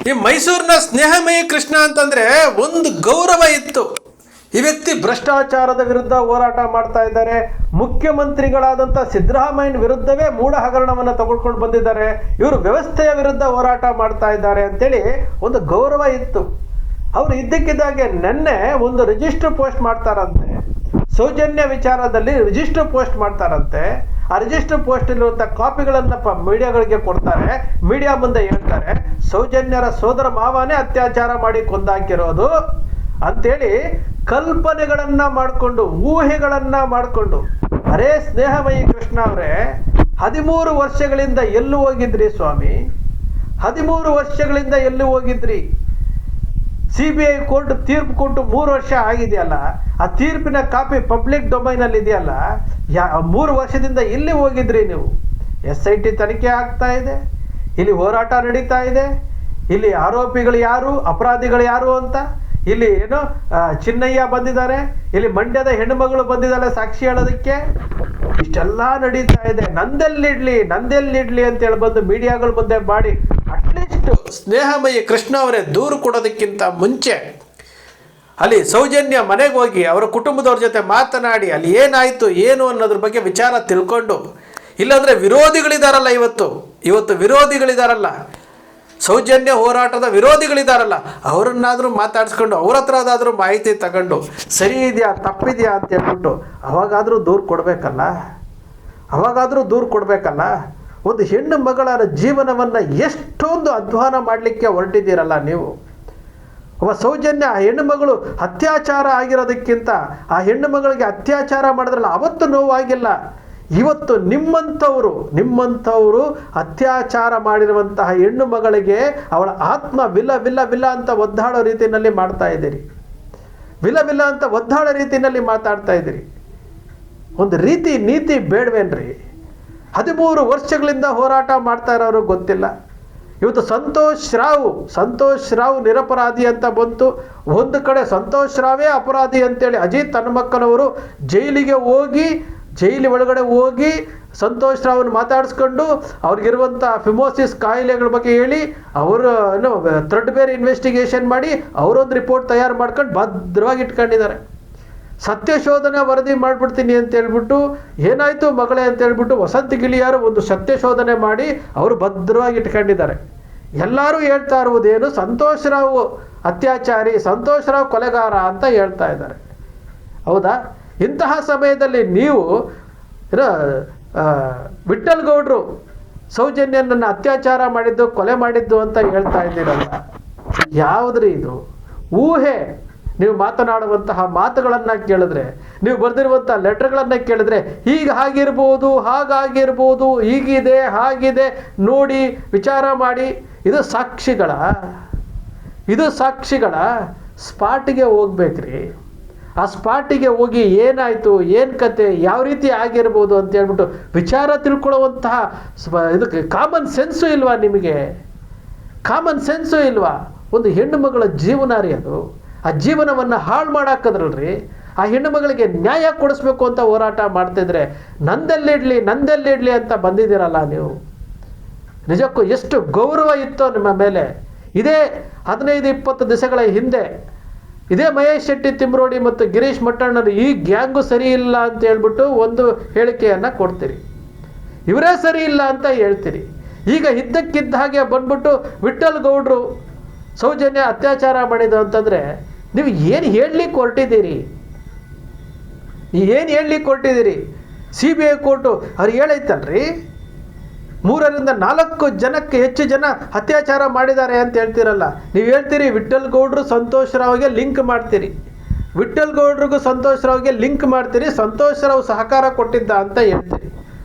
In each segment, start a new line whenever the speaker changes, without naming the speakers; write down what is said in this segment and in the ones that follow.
ಈ ಮೈಸೂರಿನ ಸ್ನೇಹಮಯಿ ಕೃಷ್ಣ ಅಂತಂದ್ರೆ ಒಂದು ಗೌರವ ಇತ್ತು. ಈ ವ್ಯಕ್ತಿ ಭ್ರಷ್ಟಾಚಾರದ ವಿರುದ್ಧ ಹೋರಾಟ ಮಾಡ್ತಾ ಇದ್ದಾರೆ. ಮುಖ್ಯಮಂತ್ರಿಗಳಾದಂಥ ಸಿದ್ದರಾಮಯ್ಯನ ವಿರುದ್ಧವೇ ಮೂಢ ಹಗರಣವನ್ನು ತಗೊಳ್ಕೊಂಡು ಬಂದಿದ್ದಾರೆ. ಇವರು ವ್ಯವಸ್ಥೆಯ ವಿರುದ್ಧ ಹೋರಾಟ ಮಾಡ್ತಾ ಇದ್ದಾರೆ ಅಂತೇಳಿ ಒಂದು ಗೌರವ ಇತ್ತು. ಅವರು ಇದ್ದಕ್ಕಿದ್ದಾಗೆ ನೆನ್ನೆ ಒಂದು ರಿಜಿಸ್ಟರ್ ಪೋಸ್ಟ್ ಮಾಡ್ತಾರಂತೆ. ಸೌಜನ್ಯ ವಿಚಾರದಲ್ಲಿ ರಿಜಿಸ್ಟರ್ ಪೋಸ್ಟ್ ಮಾಡ್ತಾರಂತೆ. ಆ ರಿಜಿಸ್ಟರ್ ಪೋಸ್ಟ್ ಇರುವಂಥ ಕಾಪಿಗಳನ್ನು ಮೀಡಿಯಾಗಳಿಗೆ ಕೊಡ್ತಾರೆ. ಮೀಡಿಯಾ ಮುಂದೆ ಹೇಳ್ತಾರೆ ಸೌಜನ್ಯರ ಸೋದರ ಮಾವನೇ ಅತ್ಯಾಚಾರ ಮಾಡಿ ಕೊಂದಾಕಿರೋದು ಅಂತೇಳಿ ಕಲ್ಪನೆಗಳನ್ನ ಮಾಡಿಕೊಂಡು ಊಹೆಗಳನ್ನ ಮಾಡಿಕೊಂಡು, ಅರೇ ಸ್ನೇಹಮಯಿ ಕೃಷ್ಣ ಅವರೇ, 13 ವರ್ಷಗಳಿಂದ ಎಲ್ಲೂ ಹೋಗಿದ್ರಿ ಸ್ವಾಮಿ? 13 ವರ್ಷಗಳಿಂದ ಎಲ್ಲೂ ಹೋಗಿದ್ರಿ? CBI ಕೋರ್ಟ್ ತೀರ್ಪು ಕೊಟ್ಟು 3 ವರ್ಷ ಆಗಿದೆಯಲ್ಲ, ಆ ತೀರ್ಪಿನ ಕಾಪಿ ಪಬ್ಲಿಕ್ ಡೊಮೈನಲ್ಲಿ ಇದೆಯಲ್ಲ, 3 ವರ್ಷದಿಂದ ಇಲ್ಲಿ ಹೋಗಿದ್ರಿ ನೀವು? SIT ತನಿಖೆ ಆಗ್ತಾ ಇದೆ, ಇಲ್ಲಿ ಹೋರಾಟ ನಡೀತಾ ಇದೆ, ಇಲ್ಲಿ ಆರೋಪಿಗಳು ಯಾರು, ಅಪರಾಧಿಗಳು ಯಾರು ಅಂತ, ಇಲ್ಲಿ ಏನು ಚಿನ್ನಯ್ಯ ಬಂದಿದ್ದಾರೆ, ಇಲ್ಲಿ ಮಂಡ್ಯದ ಹೆಣ್ಣುಮಗಳು ಬಂದಿದ್ದಾರೆ ಸಾಕ್ಷಿ ಹೇಳೋದಕ್ಕೆ. ಇಷ್ಟೆಲ್ಲ ನಡೀತಾ ಇದೆ. ನಂದೆಲ್ಲಿಡ್ಲಿ ಅಂತೇಳಿ ಬಂದು ಮೀಡಿಯಾಗಳ ಮುಂದೆ ಮಾಡಿ ಅಟ್ಲೀಸ್ಟ್ ಸ್ನೇಹಮಯಿ ಕೃಷ್ಣ ಅವರೇ ದೂರು ಕೊಡೋದಕ್ಕಿಂತ ಮುಂಚೆ ಅಲ್ಲಿ ಸೌಜನ್ಯ ಮನೆಗೆ ಹೋಗಿ ಅವರ ಕುಟುಂಬದವ್ರ ಜೊತೆ ಮಾತನಾಡಿ ಅಲ್ಲಿ ಏನಾಯಿತು ಏನು ಅನ್ನೋದ್ರ ಬಗ್ಗೆ ವಿಚಾರ ತಿಳ್ಕೊಂಡು, ಇಲ್ಲಾಂದರೆ ವಿರೋಧಿಗಳಿದಾರಲ್ಲ, ಇವತ್ತು ವಿರೋಧಿಗಳಿದಾರಲ್ಲ, ಸೌಜನ್ಯ ಹೋರಾಟದ ವಿರೋಧಿಗಳಿದಾರಲ್ಲ, ಅವರನ್ನಾದರೂ ಮಾತಾಡಿಸ್ಕೊಂಡು ಅವ್ರ ಹತ್ರ ಅದಾದರೂ ಮಾಹಿತಿ ತಗೊಂಡು ಸರಿ ಇದೆಯಾ ತಪ್ಪಿದೆಯಾ ಅಂತ ಹೇಳ್ಬಿಟ್ಟು ಅವಾಗಾದರೂ ದೂರು ಕೊಡಬೇಕಲ್ಲ. ಒಂದು ಹೆಣ್ಣು ಮಗಳ ಜೀವನವನ್ನು ಎಷ್ಟೊಂದು ಅಧ್ವಾನ ಮಾಡಲಿಕ್ಕೆ ಹೊರಟಿದ್ದೀರಲ್ಲ ನೀವು. ಒಬ್ಬ ಸೌಜನ್ಯ ಹೆಣ್ಣು ಮಗಳು ಅತ್ಯಾಚಾರ ಆಗಿರೋದಕ್ಕಿಂತ ಆ ಹೆಣ್ಣು ಮಗಳಿಗೆ ಅತ್ಯಾಚಾರ ಮಾಡಿದ್ರಲ್ಲ ಅವತ್ತು ನೋವಾಗಿಲ್ಲ. ಇವತ್ತು ನಿಮ್ಮಂಥವರು ಅತ್ಯಾಚಾರ ಮಾಡಿರುವಂತಹ ಹೆಣ್ಣು ಮಗಳಿಗೆ ಅವಳ ಆತ್ಮ ವಿಲ್ಲ ಅಂತ ಒದ್ದಾಡೋ ರೀತಿಯಲ್ಲಿ ಮಾಡ್ತಾ ಇದ್ದೀರಿ. ವಿಲ್ಲ ಅಂತ ಒದ್ದಾಡೋ ರೀತಿಯಲ್ಲಿ ಮಾತಾಡ್ತಾ ಇದ್ದೀರಿ. ಒಂದು ನೀತಿ ಬೇಡವೇನ್ರಿ? 13 ವರ್ಷಗಳಿಂದ ಹೋರಾಟ ಮಾಡ್ತಾ ಇರೋರು ಗೊತ್ತಿಲ್ಲ. ಇವತ್ತು ಸಂತೋಷ್ ರಾವ್ ನಿರಪರಾಧಿ ಅಂತ ಬಂತು. ಒಂದು ಕಡೆ ಸಂತೋಷ್ ರಾವೇ ಅಪರಾಧಿ ಅಂತೇಳಿ ಅಜಿತ್ ಹನುಮಕ್ಕನವರು ಜೈಲಿ ಒಳಗಡೆ ಹೋಗಿ ಸಂತೋಷ್ ರಾವ್ನ ಮಾತಾಡಿಸ್ಕೊಂಡು ಅವ್ರಿಗಿರುವಂಥ ಫಿಮೋಸಿಸ್ ಕಾಯಿಲೆಗಳ ಬಗ್ಗೆ ಹೇಳಿ ಅವರು ಥ್ರೆಡ್ ಬೇರೆ ಇನ್ವೆಸ್ಟಿಗೇಷನ್ ಮಾಡಿ ಅವರೊಂದು ರಿಪೋರ್ಟ್ ತಯಾರು ಮಾಡ್ಕೊಂಡು ಭದ್ರವಾಗಿ ಇಟ್ಕೊಂಡಿದ್ದಾರೆ. ಸತ್ಯಶೋಧನೆ ವರದಿ ಮಾಡಿಬಿಡ್ತೀನಿ ಅಂತ ಹೇಳ್ಬಿಟ್ಟು ಏನಾಯಿತು ಮಗಳೇ ಅಂತ ಹೇಳ್ಬಿಟ್ಟು ವಸಂತ ಗಿಳಿಯಾರು ಒಂದು ಸತ್ಯಶೋಧನೆ ಮಾಡಿ ಅವರು ಭದ್ರವಾಗಿ ಇಟ್ಕೊಂಡಿದ್ದಾರೆ. ಎಲ್ಲರೂ ಹೇಳ್ತಾ ಇರುವುದೇನು, ಸಂತೋಷ್ ರಾವ್ ಅತ್ಯಾಚಾರಿ, ಸಂತೋಷ್ ರಾವ್ ಕೊಲೆಗಾರ ಅಂತ ಹೇಳ್ತಾ ಇದ್ದಾರೆ. ಹೌದಾ? ಇಂತಹ ಸಮಯದಲ್ಲಿ ನೀವು ವಿಠ್ಠಲ್ ಗೌಡ್ರು ಸೌಜನ್ಯನನ್ನು ಅತ್ಯಾಚಾರ ಮಾಡಿದ್ದು ಕೊಲೆ ಮಾಡಿದ್ದು ಅಂತ ಹೇಳ್ತಾ ಇದ್ದೀರಲ್ಲ, ಯಾವುದ್ರಿ ಇದು ಊಹೆ? ನೀವು ಮಾತನಾಡುವಂತಹ ಮಾತುಗಳನ್ನು ಕೇಳಿದ್ರೆ, ನೀವು ಬರೆದಿರುವಂಥ ಲೆಟರ್ಗಳನ್ನು ಕೇಳಿದ್ರೆ ಹಾಗಿರ್ಬೋದು ಹಾಗಾಗಿರ್ಬೋದು, ಹೀಗಿದೆ ಹಾಗಿದೆ ನೋಡಿ ವಿಚಾರ ಮಾಡಿ. ಇದು ಸಾಕ್ಷಿಗಳ ಸ್ಪಾಟಿಗೆ ಹೋಗ್ಬೇಕ್ರಿ. ಆ ಸ್ಪಾಟಿಗೆ ಹೋಗಿ ಏನಾಯಿತು, ಏನು ಕತೆ, ಯಾವ ರೀತಿ ಆಗಿರ್ಬೋದು ಅಂತ ಹೇಳ್ಬಿಟ್ಟು ವಿಚಾರ ತಿಳ್ಕೊಳ್ಳುವಂತಹ ಇದಕ್ಕೆ ಕಾಮನ್ ಸೆನ್ಸು ಇಲ್ವಾ ನಿಮಗೆ? ಒಂದು ಹೆಣ್ಣು ಮಗಳ ಜೀವನ ರೀ ಅದು. ಆ ಜೀವನವನ್ನು ಹಾಳು ಮಾಡಾಕದ್ರಲ್ರಿ. ಆ ಹೆಣ್ಣು ಮಗಳಿಗೆ ನ್ಯಾಯ ಕೊಡಿಸ್ಬೇಕು ಅಂತ ಹೋರಾಟ ಮಾಡ್ತಿದ್ರೆ ನಂದೆಲ್ಲಿಡ್ಲಿ ಅಂತ ಬಂದಿದ್ದೀರಲ್ಲ ನೀವು. ನಿಜಕ್ಕೂ ಎಷ್ಟು ಗೌರವ ಇತ್ತೋ ನಿಮ್ಮ ಮೇಲೆ. ಇದೇ 15-20 ದಿವಸಗಳ ಹಿಂದೆ ಇದೇ ಮಹೇಶ್ ಶೆಟ್ಟಿ ತಿಮ್ರೋಡಿ ಮತ್ತು ಗಿರೀಶ್ ಮಟ್ಟಣ್ಣರು ಈ ಗ್ಯಾಂಗು ಸರಿ ಇಲ್ಲ ಅಂತ ಹೇಳ್ಬಿಟ್ಟು ಒಂದು ಹೇಳಿಕೆಯನ್ನು ಕೊಡ್ತೀರಿ, ಇವರೇ ಸರಿ ಇಲ್ಲ ಅಂತ ಹೇಳ್ತೀರಿ. ಈಗ ಇದ್ದಕ್ಕಿದ್ದ ಹಾಗೆ ಬಂದ್ಬಿಟ್ಟು ವಿಠ್ಠಲ್ ಗೌಡ್ರು ಸೌಜನ್ಯ ಅತ್ಯಾಚಾರ ಮಾಡಿದ್ದು ಅಂತಂದರೆ ನೀವು ಏನು ಹೇಳಲಿಕ್ಕೆ ಹೊರಟಿದ್ದೀರಿ? CBI ಕೋರ್ಟು ಅವ್ರು ಹೇಳೈತಲ್ರಿ, 3-4 ಜನಕ್ಕೆ ಹೆಚ್ಚು ಜನ ಅತ್ಯಾಚಾರ ಮಾಡಿದ್ದಾರೆ ಅಂತ ಹೇಳ್ತೀರಲ್ಲ. ನೀವು ಹೇಳ್ತೀರಿ ವಿಠ್ಠಲ್ ಗೌಡ್ರು ಸಂತೋಷ್ ರಾವ್ಗೆ ಲಿಂಕ್ ಮಾಡ್ತೀರಿ, ವಿಠ್ಠಲ್ ಗೌಡ್ರಿಗೂ ಸಂತೋಷ್ ರಾವ್ಗೆ ಲಿಂಕ್ ಮಾಡ್ತೀರಿ, ಸಂತೋಷ್ ರಾವ್ ಸಹಕಾರ ಕೊಟ್ಟಿದ್ದ ಅಂತ ಹೇಳ್ತೀರಿ.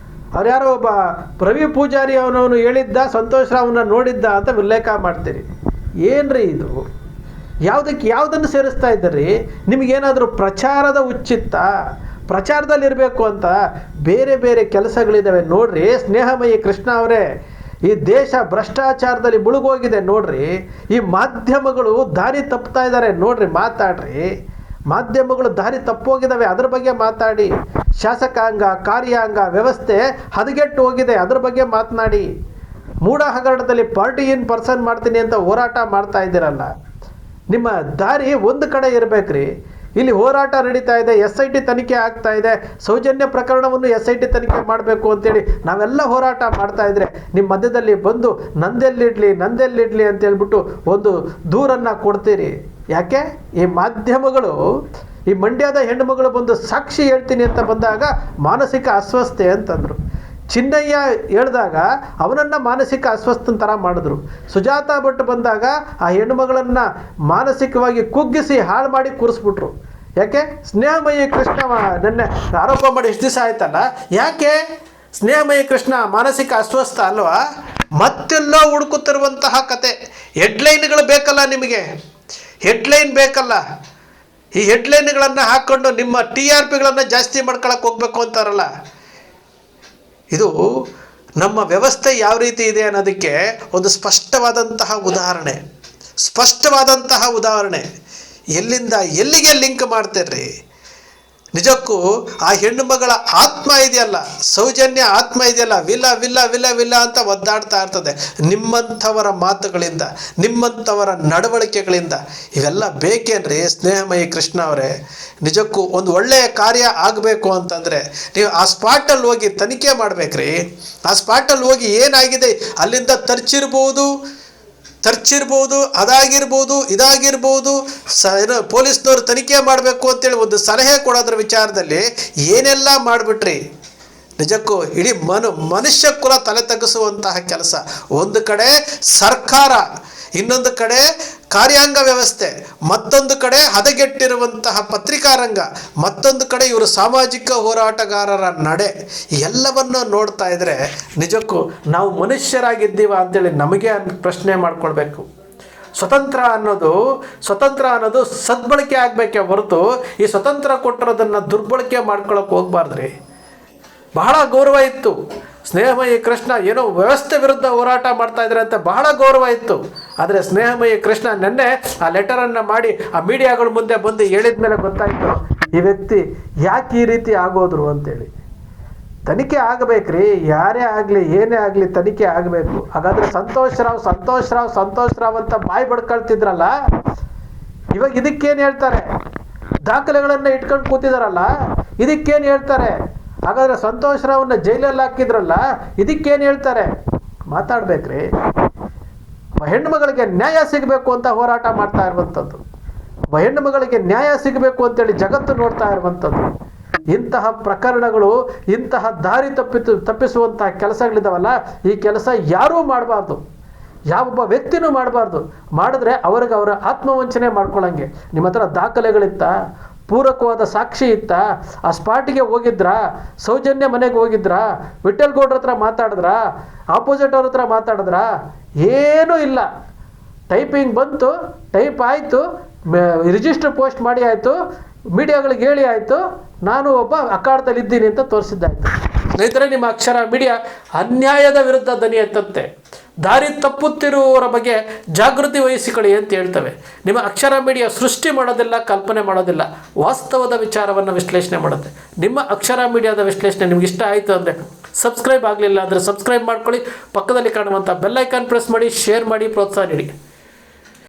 ಅವ್ರು ಯಾರೋ ಒಬ್ಬ ಪ್ರವಿ ಪೂಜಾರಿ ಅವನವನು ಹೇಳಿದ್ದ, ಸಂತೋಷ್ ರಾವ್ನ ನೋಡಿದ್ದ ಅಂತ ಉಲ್ಲೇಖ ಮಾಡ್ತೀರಿ. ಏನ್ರಿ ಇದು? ಯಾವುದನ್ನು ಸೇರಿಸ್ತಾ ಇದ್ದೀರಿ? ನಿಮಗೇನಾದರೂ ಪ್ರಚಾರದ ಹುಚ್ಚಿತ್ತ? ಪ್ರಚಾರದಲ್ಲಿರಬೇಕು ಅಂತ ಬೇರೆ ಕೆಲಸಗಳಿದ್ದಾವೆ ನೋಡ್ರಿ. ಸ್ನೇಹಮಯಿ ಕೃಷ್ಣ ಅವರೇ, ಈ ದೇಶ ಭ್ರಷ್ಟಾಚಾರದಲ್ಲಿ ಮುಳುಗೋಗಿದೆ ನೋಡ್ರಿ. ಈ ಮಾಧ್ಯಮಗಳು ದಾರಿ ತಪ್ತಾ ಇದ್ದಾರೆ ನೋಡ್ರಿ, ಮಾತಾಡ್ರಿ. ಮಾಧ್ಯಮಗಳು ದಾರಿ ತಪ್ಪೋಗಿದ್ದಾವೆ, ಅದ್ರ ಬಗ್ಗೆ ಮಾತಾಡಿ. ಶಾಸಕಾಂಗ ಕಾರ್ಯಾಂಗ ವ್ಯವಸ್ಥೆ ಹದಗೆಟ್ಟು ಹೋಗಿದೆ, ಅದ್ರ ಬಗ್ಗೆ ಮಾತನಾಡಿ. ಮೂಡ ಹಗರಣದಲ್ಲಿ ಪಾರ್ಟಿ ಇನ್ ಪರ್ಸನ್ ಮಾಡ್ತೀನಿ ಅಂತ ಹೋರಾಟ ಮಾಡ್ತಾ ಇದ್ದೀರಲ್ಲ, ನಿಮ್ಮ ದಾರಿ ಒಂದು ಕಡೆ ಇರಬೇಕ್ರಿ. ಇಲ್ಲಿ ಹೋರಾಟ ನಡೀತಾ ಇದೆ, SIT ತನಿಖೆ ಆಗ್ತಾ ಇದೆ, ಸೌಜನ್ಯ ಪ್ರಕರಣವನ್ನು SIT ತನಿಖೆ ಮಾಡಬೇಕು ಅಂತೇಳಿ ನಾವೆಲ್ಲ ಹೋರಾಟ ಮಾಡ್ತಾ ಇದ್ರೆ ನಿಮ್ಮ ಮಧ್ಯದಲ್ಲಿ ಬಂದು ನಂದೆಲ್ಲಿಡ್ಲಿ ಅಂತ ಹೇಳ್ಬಿಟ್ಟು ಒಂದು ದೂರನ್ನು ಕೊಡ್ತೀರಿ. ಯಾಕೆ? ಈ ಮಾಧ್ಯಮಗಳು, ಈ ಮಂಡ್ಯದ ಹೆಣ್ಣುಮಗಳು ಬಂದು ಸಾಕ್ಷಿ ಹೇಳ್ತೀನಿ ಅಂತ ಬಂದಾಗ ಮಾನಸಿಕ ಅಸ್ವಸ್ಥೆ ಅಂತಂದರು. ಚಿನ್ನಯ್ಯ ಹೇಳಿದಾಗ ಅವನನ್ನು ಮಾನಸಿಕ ಅಸ್ವಸ್ಥನ ಥರ ಮಾಡಿದ್ರು. ಸುಜಾತಾ ಭಟ್ ಬಂದಾಗ ಆ ಹೆಣ್ಣುಮಗಳನ್ನು ಮಾನಸಿಕವಾಗಿ ಕುಗ್ಗಿಸಿ ಹಾಳು ಮಾಡಿ ಕೂರಿಸ್ಬಿಟ್ರು. ಯಾಕೆ? ಸ್ನೇಹಮಯಿ ಕೃಷ್ಣ ನೆನ್ನೆ ಆರೋಪ ಮಾಡಿ ಎಷ್ಟು ದಿವಸ ಆಯ್ತಲ್ಲ, ಯಾಕೆ ಸ್ನೇಹಮಯಿ ಕೃಷ್ಣ ಮಾನಸಿಕ ಅಸ್ವಸ್ಥ ಅಲ್ವಾ? ಮತ್ತೆಲ್ಲೋ ಹುಡುಕುತ್ತಿರುವಂತಹ ಕತೆ. ಹೆಡ್ಲೈನ್ಗಳು ಬೇಕಲ್ಲ ನಿಮಗೆ, ಹೆಡ್ಲೈನ್ ಬೇಕಲ್ಲ. ಈ ಹೆಡ್ಲೈನ್ಗಳನ್ನು ಹಾಕ್ಕೊಂಡು ನಿಮ್ಮ TRPಗಳನ್ನು ಜಾಸ್ತಿ ಮಾಡ್ಕೊಳಕ್ಕೆ ಹೋಗ್ಬೇಕು ಅಂತಾರಲ್ಲ. ಇದು ನಮ್ಮ ವ್ಯವಸ್ಥೆ ಯಾವ ರೀತಿ ಇದೆ ಅನ್ನೋದಕ್ಕೆ ಒಂದು ಸ್ಪಷ್ಟವಾದಂತಹ ಉದಾಹರಣೆ. ಎಲ್ಲಿಂದ ಎಲ್ಲಿಗೆ ಲಿಂಕ್ ಮಾಡ್ತೀರ್ರಿ? ನಿಜಕ್ಕೂ ಆ ಹೆಣ್ಣು ಮಗಳ ಆತ್ಮ ಇದೆಯಲ್ಲ, ಸೌಜನ್ಯ ಆತ್ಮ ಇದೆಯಲ್ಲ, ವಿಲ್ಲ ಅಂತ ಒದ್ದಾಡ್ತಾ ಇರ್ತದೆ. ನಿಮ್ಮಂಥವರ ಮಾತುಗಳಿಂದ, ನಿಮ್ಮಂಥವರ ನಡವಳಿಕೆಗಳಿಂದ ಇವೆಲ್ಲ ಬೇಕೇನ್ರಿ ಸ್ನೇಹಮಯಿ ಕೃಷ್ಣ ಅವರೇ? ನಿಜಕ್ಕೂ ಒಂದು ಒಳ್ಳೆಯ ಕಾರ್ಯ ಆಗಬೇಕು ಅಂತಂದರೆ ನೀವು ಆ ಸ್ಪಾಟಲ್ಲಿ ಹೋಗಿ ತನಿಖೆ ಮಾಡಬೇಕ್ರಿ. ಆ ಸ್ಪಾಟಲ್ಲಿ ಹೋಗಿ ಏನಾಗಿದೆ ಅಲ್ಲಿಂದ ತರ್ಚಿರ್ಬೋದು, ಅದಾಗಿರ್ಬೋದು, ಇದಾಗಿರ್ಬೋದು, ಪೊಲೀಸ್ನವ್ರು ತನಿಖೆ ಮಾಡಬೇಕು ಅಂತೇಳಿ ಒಂದು ಸಲಹೆ ಕೊಡೋದ್ರ ವಿಚಾರದಲ್ಲಿ ಏನೆಲ್ಲ ಮಾಡಿಬಿಟ್ರಿ. ನಿಜಕ್ಕೂ ಇಡೀ ಮನುಷ್ಯ ಕುಲ ತಲೆ ತಗ್ಗಿಸುವಂತಹ ಕೆಲಸ. ಒಂದು ಕಡೆ ಸರ್ಕಾರ, ಇನ್ನೊಂದು ಕಡೆ ಕಾರ್ಯಾಂಗ ವ್ಯವಸ್ಥೆ, ಮತ್ತೊಂದು ಕಡೆ ಹದಗೆಟ್ಟಿರುವಂತಹ ಪತ್ರಿಕಾರಂಗ, ಮತ್ತೊಂದು ಕಡೆ ಇವರು ಸಾಮಾಜಿಕ ಹೋರಾಟಗಾರರ ನಡೆ, ಎಲ್ಲವನ್ನು ನೋಡ್ತಾ ಇದ್ರೆ ನಿಜಕ್ಕೂ ನಾವು ಮನುಷ್ಯರಾಗಿದ್ದೀವ ಅಂತೇಳಿ ನಮಗೆ ಪ್ರಶ್ನೆ ಮಾಡ್ಕೊಳ್ಬೇಕು. ಸ್ವತಂತ್ರ ಅನ್ನೋದು ಸದ್ಬಳಕೆ ಆಗಬೇಕೇ ಹೊರತು ಈ ಸ್ವತಂತ್ರ ಕೊಟ್ಟಿರೋದನ್ನು ದುರ್ಬಳಕೆ ಮಾಡ್ಕೊಳಕ್ಕೆ ಹೋಗ್ಬಾರ್ದ್ರಿ. ಬಹಳ ಗೌರವ ಇತ್ತು. ಸ್ನೇಹಮಯಿ ಕೃಷ್ಣ ಏನೋ ವ್ಯವಸ್ಥೆ ವಿರುದ್ಧ ಹೋರಾಟ ಮಾಡ್ತಾ ಇದ್ದಾರೆ ಅಂತ ಬಹಳ ಗೌರವ ಇತ್ತು. ಆದರೆ ಸ್ನೇಹಮಯಿ ಕೃಷ್ಣ ನೆನ್ನೆ ಆ ಲೆಟರನ್ನು ಮಾಡಿ ಆ ಮೀಡಿಯಾಗಳ ಮುಂದೆ ಬಂದು ಹೇಳಿದ ಮೇಲೆ ಗೊತ್ತಾಯಿತು ಈ ವ್ಯಕ್ತಿ ಯಾಕೆ ಈ ರೀತಿ ಆಗೋದ್ರು ಅಂತೇಳಿ. ತನಿಖೆ ಆಗಬೇಕ್ರಿ, ಯಾರೇ ಆಗಲಿ ಏನೇ ಆಗಲಿ ತನಿಖೆ ಆಗಬೇಕು. ಹಾಗಾದರೆ ಸಂತೋಷ್ ರಾವ್ ಅಂತ ಬಾಯಿ ಬಡ್ಕೊಳ್ತಿದ್ರಲ್ಲ, ಇವಾಗ ಇದಕ್ಕೇನು ಹೇಳ್ತಾರೆ? ದಾಖಲೆಗಳನ್ನು ಇಟ್ಕೊಂಡು ಕೂತಿದಾರಲ್ಲ, ಇದಕ್ಕೇನು ಹೇಳ್ತಾರೆ? ಹಾಗಾದರೆ ಸಂತೋಷ್ ರಾವ್ನ ಜೈಲಲ್ಲಿ ಹಾಕಿದ್ರಲ್ಲ, ಇದಕ್ಕೇನು ಹೇಳ್ತಾರೆ? ಮಾತಾಡ್ಬೇಕ್ರಿ. ಹೆಣ್ಣು ಮಗಳಿಗೆ ನ್ಯಾಯ ಸಿಗಬೇಕು ಅಂತ ಹೋರಾಟ ಮಾಡ್ತಾ ಇರುವಂಥದ್ದು, ಹೆಣ್ಣು ಮಗಳಿಗೆ ನ್ಯಾಯ ಸಿಗಬೇಕು ಅಂತೇಳಿ ಜಗತ್ತು ನೋಡ್ತಾ ಇರುವಂಥದ್ದು. ಇಂತಹ ಪ್ರಕರಣಗಳು, ಇಂತಹ ದಾರಿ ತಪ್ಪಿಸುವಂತಹ ಕೆಲಸಗಳಿದಾವಲ್ಲ, ಈ ಕೆಲಸ ಯಾರೂ ಮಾಡಬಾರ್ದು, ಯಾವೊಬ್ಬ ವ್ಯಕ್ತಿನೂ ಮಾಡಬಾರ್ದು. ಮಾಡಿದ್ರೆ ಅವ್ರಿಗೆ ಅವರ ಆತ್ಮವಂಚನೆ ಮಾಡ್ಕೊಳ್ಳಂಗೆ. ನಿಮ್ಮ ಹತ್ರ ದಾಖಲೆಗಳಿತ್ತ, ಪೂರಕವಾದ ಸಾಕ್ಷಿ ಇತ್ತ, ಆ ಸ್ಪಾಟಿಗೆ ಹೋಗಿದ್ರಾ, ಸೌಜನ್ಯ ಮನೆಗೆ ಹೋಗಿದ್ರಾ, ವಿಠಲ್ ಗೌಡ್ರ ಹತ್ರ ಮಾತಾಡಿದ್ರಾ, ಆಪೋಸಿಟ್ ಅವ್ರ ಹತ್ರ ಮಾತಾಡಿದ್ರಾ? ಏನೂ ಇಲ್ಲ. ಟೈಪಿಂಗ್ ಬಂತು, ಟೈಪ್ ಆಯಿತು, ರಿಜಿಸ್ಟರ್ ಪೋಸ್ಟ್ ಮಾಡಿ ಆಯಿತು, ಮೀಡಿಯಾಗಳಿಗೆ ಹೇಳಿ ಆಯಿತು, ನಾನು ಒಬ್ಬ ಅಖಾಡದಲ್ಲಿ ಇದ್ದೀನಿ ಅಂತ ತೋರಿಸಿದ್ದಾಯಿತು. ಸ್ನೇಹಿತರೆ, ನಿಮ್ಮ ಅಕ್ಷರ ಮೀಡಿಯಾ ಅನ್ಯಾಯದ ವಿರುದ್ಧ ಧ್ವನಿ ಎತ್ತುತ್ತೆ. ದಾರಿ ತಪ್ಪುತ್ತಿರುವವರ ಬಗ್ಗೆ ಜಾಗೃತಿ ವಹಿಸಿಕೊಳ್ಳಿ ಅಂತ ಹೇಳ್ತವೆ. ನಿಮ್ಮ ಅಕ್ಷರ ಮೀಡಿಯಾ ಸೃಷ್ಟಿ ಮಾಡೋದಿಲ್ಲ, ಕಲ್ಪನೆ ಮಾಡೋದಿಲ್ಲ, ವಾಸ್ತವದ ವಿಚಾರವನ್ನು ವಿಶ್ಲೇಷಣೆ ಮಾಡುತ್ತೆ. ನಿಮ್ಮ ಅಕ್ಷರ ಮೀಡಿಯಾದ ವಿಶ್ಲೇಷಣೆ ನಿಮ್ಗೆ ಇಷ್ಟ ಆಯಿತು ಅಂದರೆ ಸಬ್ಸ್ಕ್ರೈಬ್ ಆಗಲಿಲ್ಲ ಅಂದರೆ ಸಬ್ಸ್ಕ್ರೈಬ್ ಮಾಡ್ಕೊಳ್ಳಿ. ಪಕ್ಕದಲ್ಲಿ ಕಾಣುವಂಥ ಬೆಲ್ ಐಕಾನ್ ಪ್ರೆಸ್ ಮಾಡಿ, ಶೇರ್ ಮಾಡಿ, ಪ್ರೋತ್ಸಾಹ ನೀಡಿ.